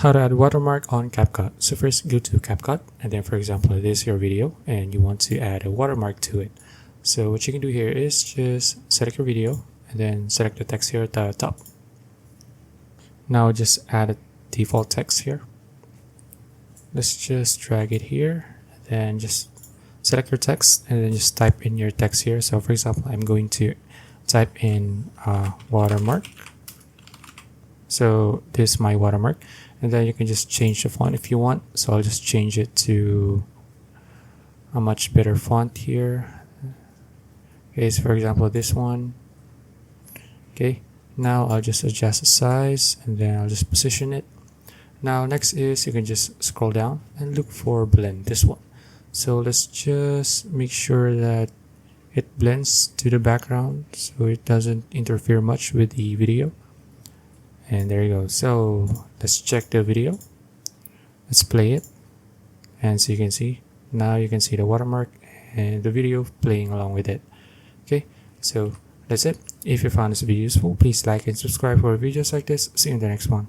How to add watermark on CapCut. So first go to CapCut, and then for example this is your video and you want to add a watermark to it. So what you can do here is just select your video and then select the text here at the top. Now just add a default text here. Let's just drag it here, and then just select your text and then just type in your text here. So for example, I'm going to type in watermark. So this is my watermark, and then you can just change the font if you want. So I'll just change it to a much better font here. Okay, so for example this one. Okay, now I'll just adjust the size and then I'll just position it. Now next is you can just scroll down and look for blend, this one. So let's just make sure that it blends to the background so it doesn't interfere much with the video. And there you go. So let's check the video. Let's play it. And so you can see, now you can see the watermark and the video playing along with it. Okay, so that's it. If you found this video useful, please like and subscribe for videos like this. See you in the next one.